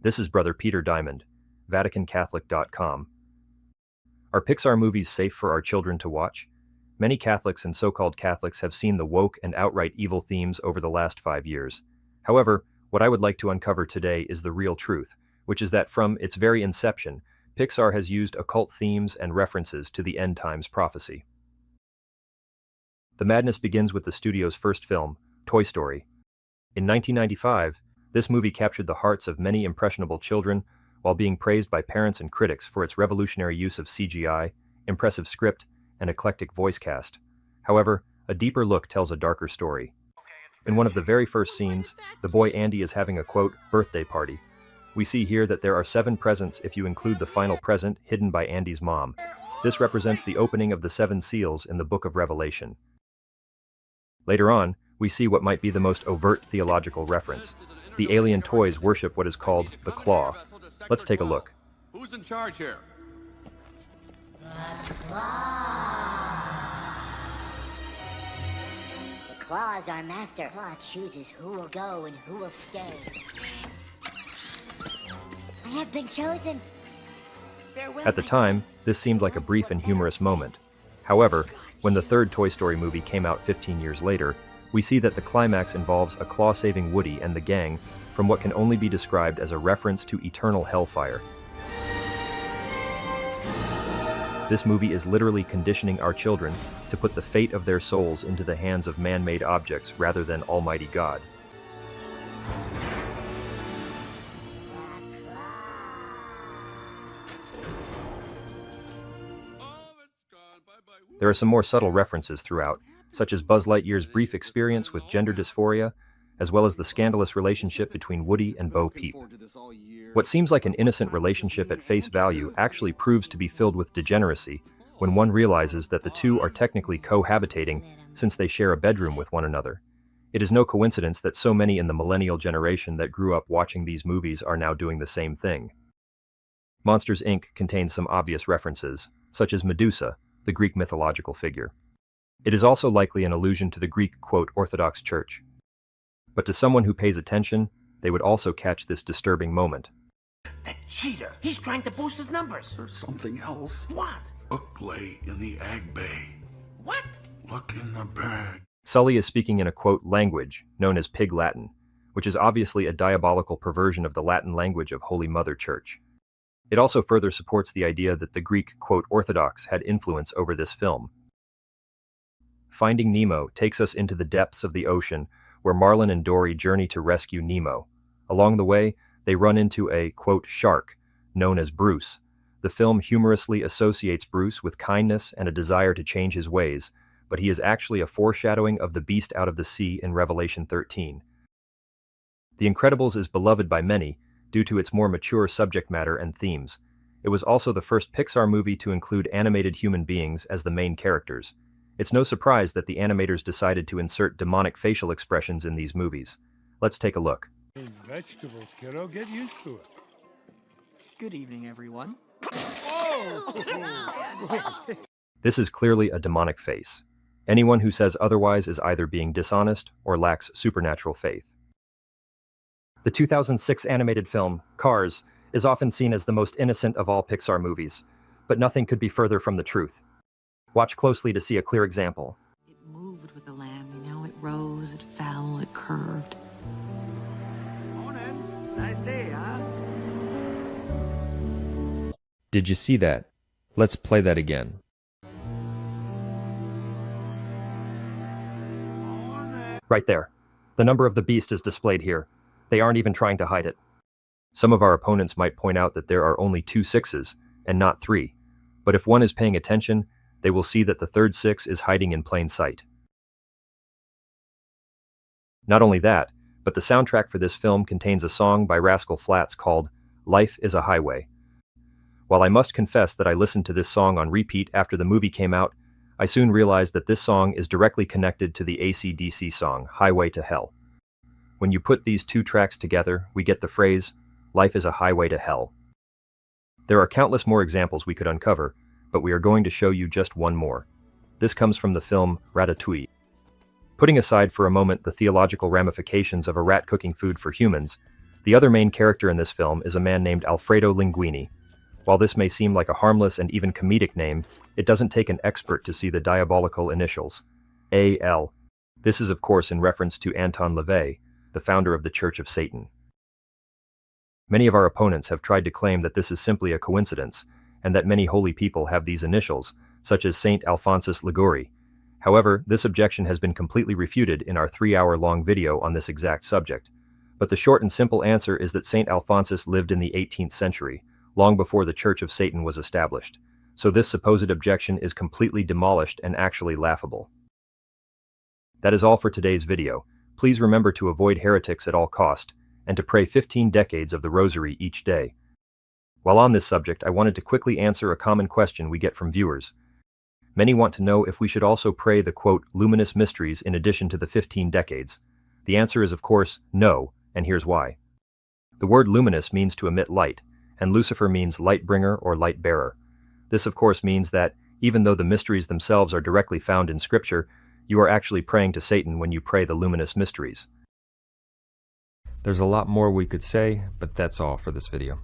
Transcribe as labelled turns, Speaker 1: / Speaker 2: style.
Speaker 1: This is Brother Peter Diamond, VaticanCatholic.com. Are Pixar movies safe for our children to watch? Many Catholics and so-called Catholics have seen the woke and outright evil themes over the last 5 years. However, what I would like to uncover today is the real truth, which is that from its very inception, Pixar has used occult themes and references to the end times prophecy. The madness begins with the studio's first film, Toy Story. In 1995, this movie captured the hearts of many impressionable children while being praised by parents and critics for its revolutionary use of CGI, impressive script, and eclectic voice cast. However, a deeper look tells a darker story. In one of the very first scenes, the boy Andy is having a, quote, birthday party. We see here that there are 7 presents if you include the final present hidden by Andy's mom. This represents the opening of the 7 seals in the Book of Revelation. Later on, we see what might be the most overt theological reference. The alien toys worship what is called the claw. Let's take a look.
Speaker 2: Who's in charge here?
Speaker 3: The claw is our master. Claw chooses who will go and who will stay. I have been chosen.
Speaker 1: At the time, this seemed like a brief and humorous moment. However, when the third Toy Story movie came out 15 years later, we see that the climax involves a claw-saving Woody and the gang from what can only be described as a reference to eternal hellfire. This movie is literally conditioning our children to put the fate of their souls into the hands of man-made objects rather than Almighty God. There are some more subtle references throughout, such as Buzz Lightyear's brief experience with gender dysphoria, as well as the scandalous relationship between Woody and Bo Peep. What seems like an innocent relationship at face value actually proves to be filled with degeneracy when one realizes that the two are technically cohabitating since they share a bedroom with one another. It is no coincidence that so many in the millennial generation that grew up watching these movies are now doing the same thing. Monsters, Inc. contains some obvious references, such as Medusa, the Greek mythological figure. It is also likely an allusion to the Greek, quote, Orthodox Church. But to someone who pays attention, they would also catch this disturbing moment.
Speaker 4: That cheater! He's trying to boost his numbers!
Speaker 2: There's something else.
Speaker 4: What?
Speaker 2: Look lay in the egg bay.
Speaker 4: What?
Speaker 2: Look in the bag.
Speaker 1: Sully is speaking in a, quote, language known as Pig Latin, which is obviously a diabolical perversion of the Latin language of Holy Mother Church. It also further supports the idea that the Greek, quote, Orthodox had influence over this film. Finding Nemo takes us into the depths of the ocean, where Marlin and Dory journey to rescue Nemo. Along the way, they run into a, quote, shark, known as Bruce. The film humorously associates Bruce with kindness and a desire to change his ways, but he is actually a foreshadowing of the beast out of the sea in Revelation 13. The Incredibles is beloved by many due to its more mature subject matter and themes. It was also the first Pixar movie to include animated human beings as the main characters. It's no surprise that the animators decided to insert demonic facial expressions in these movies. Let's take a look.
Speaker 5: Vegetables, kiddo. Get used to it.
Speaker 6: Good evening, everyone.
Speaker 1: This is clearly a demonic face. Anyone who says otherwise is either being dishonest or lacks supernatural faith. The 2006 animated film, Cars, is often seen as the most innocent of all Pixar movies, but nothing could be further from the truth. Watch closely to see a clear example.
Speaker 7: It moved with the land, you know, it rose, it fell, it curved.
Speaker 6: Morning. Nice day, huh?
Speaker 1: Did you see that? Let's play that again. Right there. The number of the beast is displayed here. They aren't even trying to hide it. Some of our opponents might point out that there are only 2 6s and not 3, but if one is paying attention, they will see that the third 6 is hiding in plain sight. Not only that, but the soundtrack for this film contains a song by Rascal Flatts called Life is a Highway. While I must confess that I listened to this song on repeat after the movie came out, I soon realized that this song is directly connected to the AC/DC song, Highway to Hell. When you put these 2 tracks together, we get the phrase, life is a highway to hell. There are countless more examples we could uncover, but we are going to show you just one more. This comes from the film Ratatouille. Putting aside for a moment the theological ramifications of a rat cooking food for humans, The other main character in this film is a man named Alfredo Linguini. While this may seem like a harmless and even comedic name, it doesn't take an expert to see the diabolical initials. A.L. This is of course in reference to Anton LaVey, the founder of the Church of Satan. Many of our opponents have tried to claim that this is simply a coincidence, and that many holy people have these initials, such as Saint Alphonsus Liguori. However, this objection has been completely refuted in our 3-hour-long video on this exact subject. But the short and simple answer is that Saint Alphonsus lived in the 18th century, long before the Church of Satan was established. So this supposed objection is completely demolished and actually laughable. That is all for today's video. Please remember to avoid heretics at all cost, and to pray 15 decades of the Rosary each day. While on this subject, I wanted to quickly answer a common question we get from viewers. Many want to know if we should also pray the, quote, luminous mysteries in addition to the 15 decades. The answer is, of course, no, and here's why. The word luminous means to emit light, and Lucifer means light bringer or light bearer. This, of course, means that, even though the mysteries themselves are directly found in Scripture, you are actually praying to Satan when you pray the luminous mysteries.
Speaker 8: There's a lot more we could say, but that's all for this video.